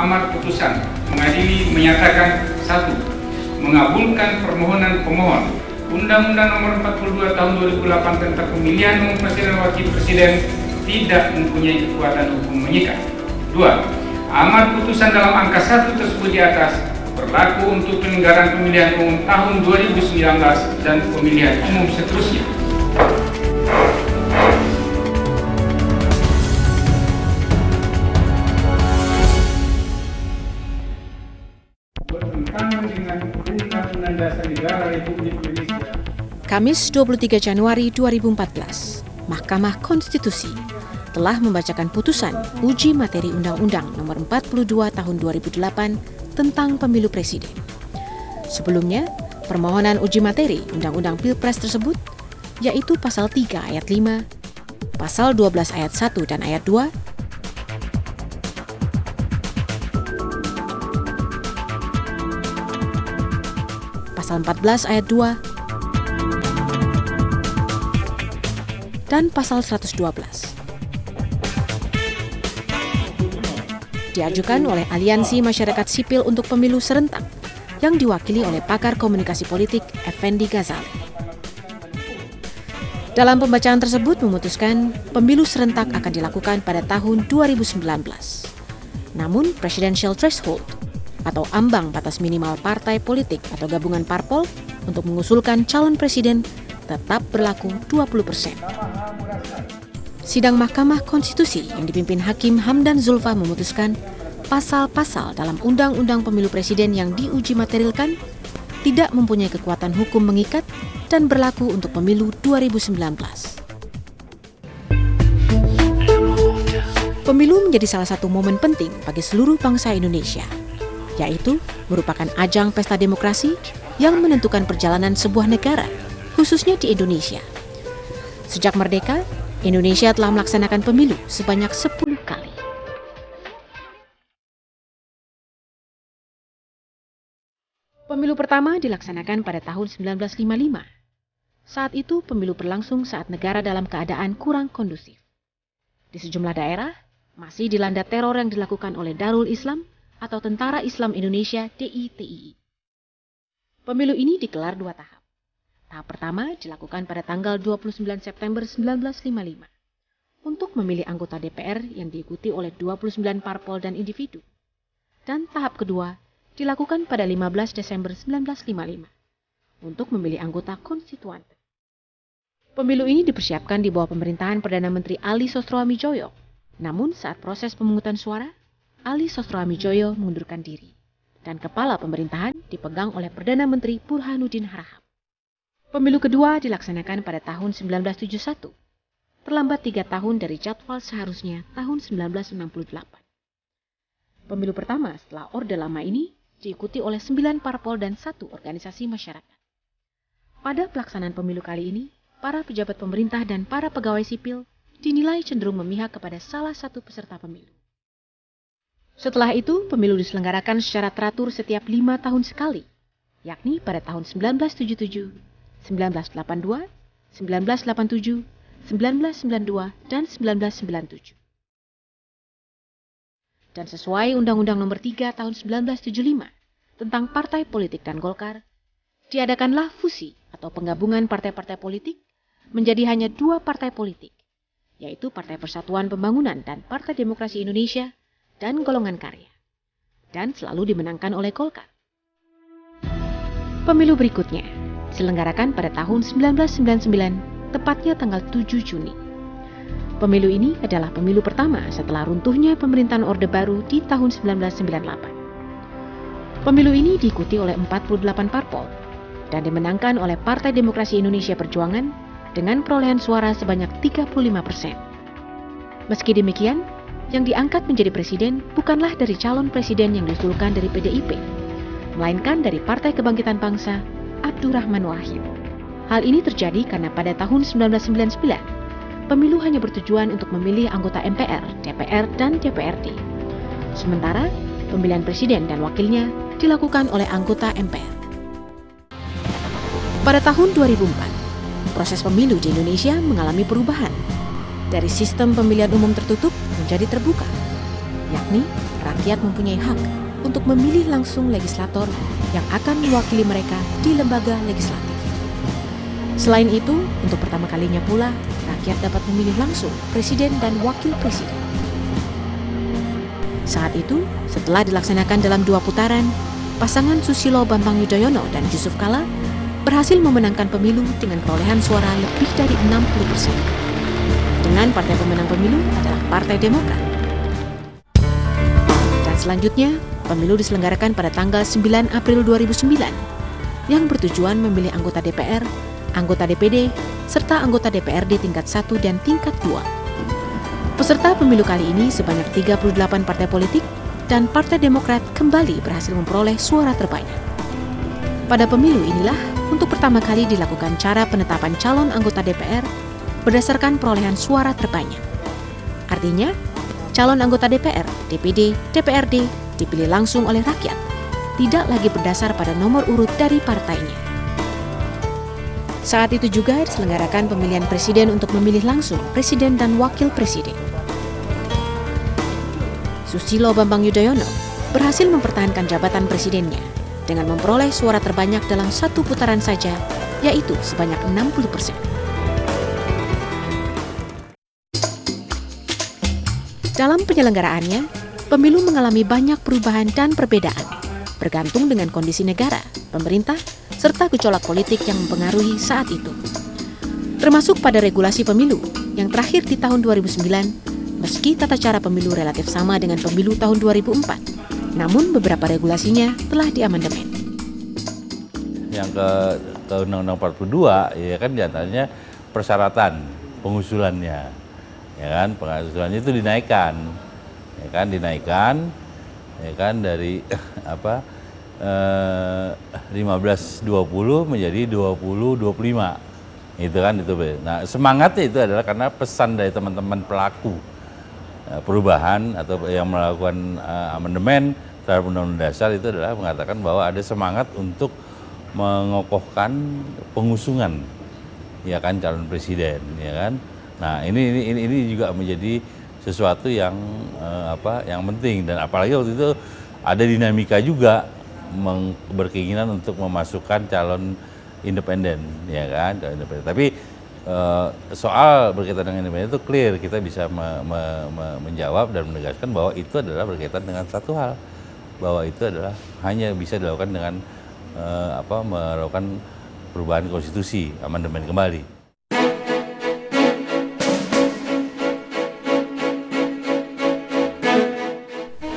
amar putusan mengadili menyatakan 1. Mengabulkan permohonan pemohon Undang-Undang Nomor 42 Tahun 2008 tentang Pemilihan Umum Presiden dan Wakil Presiden tidak mempunyai kekuatan hukum mengikat. 2. Amar putusan dalam angka 1 tersebut di atas berlaku untuk penyelenggaraan pemilihan umum tahun 2019 dan pemilihan umum seterusnya. Bertentangan dengan Undang-Undang Dasar Negara Republik Indonesia. Kamis 23 Januari 2014, Mahkamah Konstitusi telah membacakan putusan uji materi Undang-Undang Nomor 42 Tahun 2008 tentang Pemilu Presiden. Sebelumnya, permohonan uji materi Undang-Undang Pilpres tersebut, yaitu Pasal 3 Ayat 5, Pasal 12 Ayat 1 dan Ayat 2, Pasal 14 Ayat 2, dan Pasal 112. Diajukan oleh Aliansi Masyarakat Sipil untuk Pemilu Serentak yang diwakili oleh pakar komunikasi politik Effendi Ghazali. Dalam pembacaan tersebut memutuskan pemilu serentak akan dilakukan pada tahun 2019. Namun presidential threshold atau ambang batas minimal partai politik atau gabungan parpol untuk mengusulkan calon presiden tetap berlaku 20%. Sidang Mahkamah Konstitusi yang dipimpin Hakim Hamdan Zulfa memutuskan pasal-pasal dalam Undang-Undang Pemilu Presiden yang diuji materilkan tidak mempunyai kekuatan hukum mengikat dan berlaku untuk pemilu 2019. Pemilu menjadi salah satu momen penting bagi seluruh bangsa Indonesia, yaitu merupakan ajang pesta demokrasi yang menentukan perjalanan sebuah negara, khususnya di Indonesia. Sejak merdeka, Indonesia telah melaksanakan pemilu sebanyak 10 kali. Pemilu pertama dilaksanakan pada tahun 1955. Saat itu pemilu berlangsung saat negara dalam keadaan kurang kondusif. Di sejumlah daerah, masih dilanda teror yang dilakukan oleh Darul Islam atau Tentara Islam Indonesia (TITI). Pemilu ini digelar 2 tahap. Tahap pertama dilakukan pada tanggal 29 September 1955 untuk memilih anggota DPR yang diikuti oleh 29 parpol dan individu. Dan tahap kedua dilakukan pada 15 Desember 1955 untuk memilih anggota konstituante. Pemilu ini dipersiapkan di bawah pemerintahan Perdana Menteri Ali Sostroamidjojo. Namun saat proses pemungutan suara, Ali Sostroamidjojo mengundurkan diri dan kepala pemerintahan dipegang oleh Perdana Menteri Burhanuddin Harahap. Pemilu kedua dilaksanakan pada tahun 1971, terlambat 3 tahun dari jadwal seharusnya tahun 1968. Pemilu pertama setelah Orde Lama ini diikuti oleh 9 parpol dan 1 organisasi masyarakat. Pada pelaksanaan pemilu kali ini, para pejabat pemerintah dan para pegawai sipil dinilai cenderung memihak kepada salah satu peserta pemilu. Setelah itu, pemilu diselenggarakan secara teratur setiap 5 tahun sekali, yakni pada tahun 1977, 1982, 1987, 1992, dan 1997. Dan sesuai Undang-Undang Nomor 3 Tahun 1975 tentang Partai Politik dan Golkar, diadakanlah fusi atau penggabungan partai-partai politik menjadi hanya 2 partai politik, yaitu Partai Persatuan Pembangunan dan Partai Demokrasi Indonesia dan Golongan Karya, dan selalu dimenangkan oleh Golkar. Pemilu berikutnya diselenggarakan pada tahun 1999, tepatnya tanggal 7 Juni. Pemilu ini adalah pemilu pertama setelah runtuhnya pemerintahan Orde Baru di tahun 1998. Pemilu ini diikuti oleh 48 parpol dan dimenangkan oleh Partai Demokrasi Indonesia Perjuangan dengan perolehan suara sebanyak 35%. Meski demikian, yang diangkat menjadi presiden bukanlah dari calon presiden yang diusulkan dari PDIP, melainkan dari Partai Kebangkitan Bangsa Abdurrahman Wahid. Hal ini terjadi karena pada tahun 1999, pemilu hanya bertujuan untuk memilih anggota MPR, DPR, dan DPRD. Sementara, pemilihan presiden dan wakilnya dilakukan oleh anggota MPR. Pada tahun 2004, proses pemilu di Indonesia mengalami perubahan dari sistem pemilihan umum tertutup menjadi terbuka, yakni rakyat mempunyai hak untuk memilih langsung legislator yang akan mewakili mereka di lembaga legislatif. Selain itu, untuk pertama kalinya pula, rakyat dapat memilih langsung presiden dan wakil presiden. Saat itu, setelah dilaksanakan dalam 2 putaran, pasangan Susilo Bambang Yudhoyono dan Yusuf Kala berhasil memenangkan pemilu dengan perolehan suara lebih dari 60%. Dengan partai pemenang pemilu adalah Partai Demokrat. Dan selanjutnya, pemilu diselenggarakan pada tanggal 9 April 2009 yang bertujuan memilih anggota DPR, anggota DPD, serta anggota DPRD tingkat 1 dan tingkat 2. Peserta pemilu kali ini sebanyak 38 partai politik dan Partai Demokrat kembali berhasil memperoleh suara terbanyak. Pada pemilu inilah untuk pertama kali dilakukan cara penetapan calon anggota DPR berdasarkan perolehan suara terbanyak. Artinya, calon anggota DPR, DPD, DPRD dipilih langsung oleh rakyat, tidak lagi berdasar pada nomor urut dari partainya. Saat itu juga diselenggarakan pemilihan presiden untuk memilih langsung presiden dan wakil presiden. Susilo Bambang Yudhoyono berhasil mempertahankan jabatan presidennya dengan memperoleh suara terbanyak dalam 1 putaran saja, yaitu sebanyak 60%. Dalam penyelenggaraannya, pemilu mengalami banyak perubahan dan perbedaan, bergantung dengan kondisi negara, pemerintah, serta gejolak politik yang mempengaruhi saat itu. Termasuk pada regulasi pemilu yang terakhir di tahun 2009, meski tata cara pemilu relatif sama dengan pemilu tahun 2004, namun beberapa regulasinya telah diamandemen. Yang ke Undang-Undang 42, ya kan diantaranya persyaratan pengusulannya, ya kan pengusulannya itu dinaikkan, ya kan dari 15-20 menjadi 20-25, itu kan itu. Nah semangatnya itu adalah karena pesan dari teman-teman pelaku perubahan atau yang melakukan amandemen terhadap Undang-Undang Dasar itu adalah mengatakan bahwa ada semangat untuk mengokohkan pengusungan, ya kan calon presiden, ya kan. Nah ini juga menjadi sesuatu yang yang penting, dan apalagi waktu itu ada dinamika juga berkeinginan untuk memasukkan calon independen, ya kan, calon independen. Tapi soal berkaitan dengan independen itu clear, kita bisa menjawab dan menegaskan bahwa itu adalah berkaitan dengan satu hal, bahwa itu adalah hanya bisa dilakukan dengan melakukan perubahan konstitusi, amandemen kembali.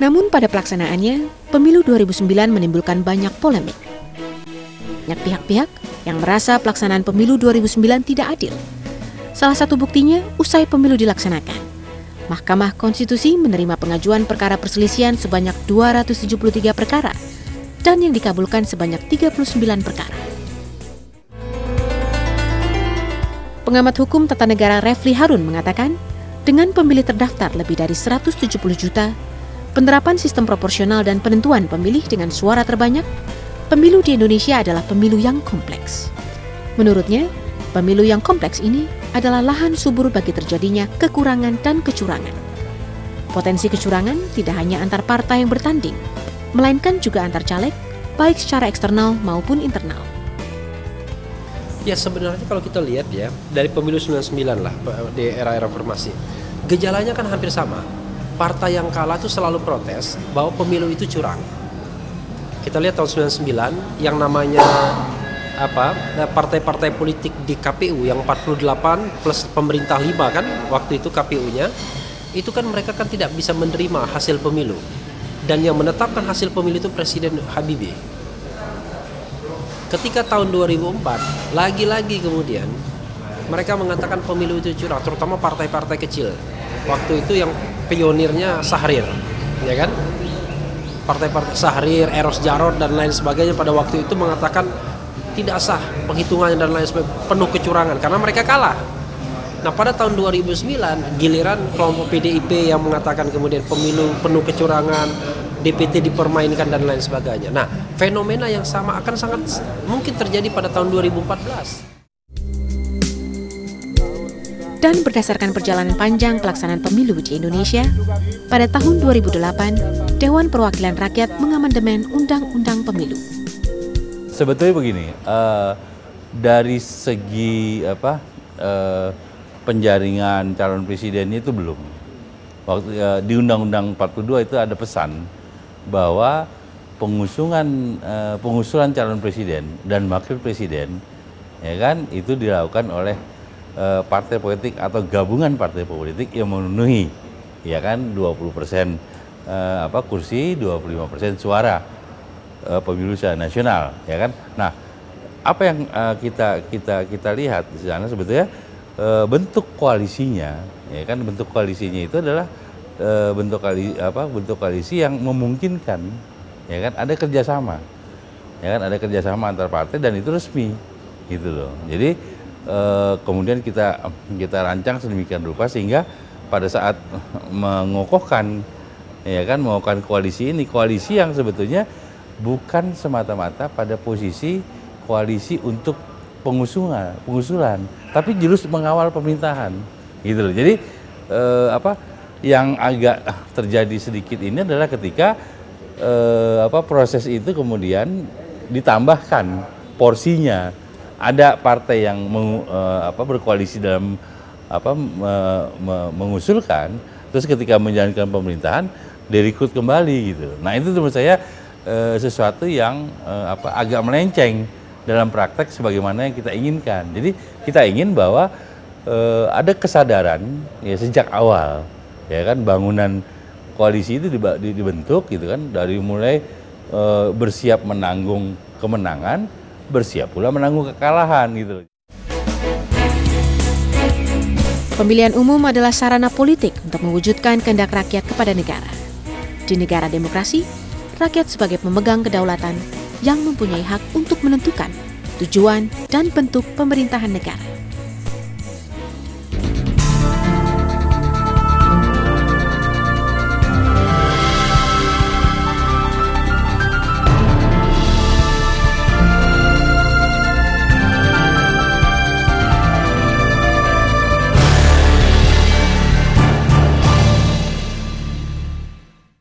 Namun pada pelaksanaannya, pemilu 2009 menimbulkan banyak polemik. Banyak pihak-pihak yang merasa pelaksanaan pemilu 2009 tidak adil. Salah satu buktinya usai pemilu dilaksanakan. Mahkamah Konstitusi menerima pengajuan perkara perselisihan sebanyak 273 perkara dan yang dikabulkan sebanyak 39 perkara. Pengamat hukum tata negara Refli Harun mengatakan, dengan pemilih terdaftar lebih dari 170 juta, penerapan sistem proporsional dan penentuan pemilih dengan suara terbanyak, pemilu di Indonesia adalah pemilu yang kompleks. Menurutnya, pemilu yang kompleks ini adalah lahan subur bagi terjadinya kekurangan dan kecurangan. Potensi kecurangan tidak hanya antar partai yang bertanding, melainkan juga antar caleg, baik secara eksternal maupun internal. Ya sebenarnya kalau kita lihat ya, dari pemilu 99 lah, di era-era reformasi, gejalanya kan hampir sama. Partai yang kalah itu selalu protes bahwa pemilu itu curang. Kita lihat tahun 99 yang namanya partai-partai politik di KPU yang 48 plus pemerintah 5 kan waktu itu KPU-nya, itu kan mereka kan tidak bisa menerima hasil pemilu, dan yang menetapkan hasil pemilu itu Presiden Habibie. Ketika tahun 2004 lagi-lagi kemudian mereka mengatakan pemilu itu curang, terutama partai-partai kecil. Waktu itu yang pionirnya Syahrir, ya kan? Partai-partai Syahrir, Eros Jarot dan lain sebagainya pada waktu itu mengatakan tidak sah penghitungannya dan lain sebagainya, penuh kecurangan karena mereka kalah. Nah pada tahun 2009 giliran kelompok PDIP yang mengatakan kemudian pemilu penuh kecurangan, DPT dipermainkan dan lain sebagainya. Nah fenomena yang sama akan sangat mungkin terjadi pada tahun 2014. Dan berdasarkan perjalanan panjang pelaksanaan pemilu di Indonesia, pada tahun 2008, Dewan Perwakilan Rakyat mengamandemen Undang-Undang Pemilu. Sebetulnya begini, dari segi penjaringan calon presiden itu belum. Waktu di Undang-Undang 42 itu ada pesan bahwa pengusulan calon presiden dan wakil presiden, ya kan, itu dilakukan oleh partai politik atau gabungan partai politik yang memenuhi, ya kan, 20% kursi, 25% suara pemilu secara nasional, ya kan. Nah, apa yang kita lihat di sana sebetulnya bentuk koalisinya, ya kan, bentuk koalisinya itu adalah bentuk koalisi yang memungkinkan, ya kan, ada kerjasama, ya kan, ada kerjasama antar partai dan itu resmi, gitu loh. Jadi kemudian kita rancang sedemikian rupa sehingga pada saat mengokohkan, ya kan, mengokohkan koalisi ini, koalisi yang sebetulnya bukan semata-mata pada posisi koalisi untuk pengusulan, tapi justru mengawal pemerintahan, gitu loh. Jadi yang agak terjadi sedikit ini adalah ketika proses itu kemudian ditambahkan porsinya. Ada partai yang berkoalisi dalam mengusulkan, terus ketika menjalankan pemerintahan direkrut kembali, gitu. Nah, itu menurut saya sesuatu yang agak melenceng dalam praktek sebagaimana yang kita inginkan. Jadi kita ingin bahwa ada kesadaran, ya, sejak awal, ya kan, bangunan koalisi itu dibentuk, gitu kan, dari mulai bersiap menanggung kemenangan, bersiap pula menanggung kekalahan, gitu. Pemilihan umum adalah sarana politik untuk mewujudkan kehendak rakyat kepada negara. Di negara demokrasi, rakyat sebagai pemegang kedaulatan yang mempunyai hak untuk menentukan tujuan dan bentuk pemerintahan negara.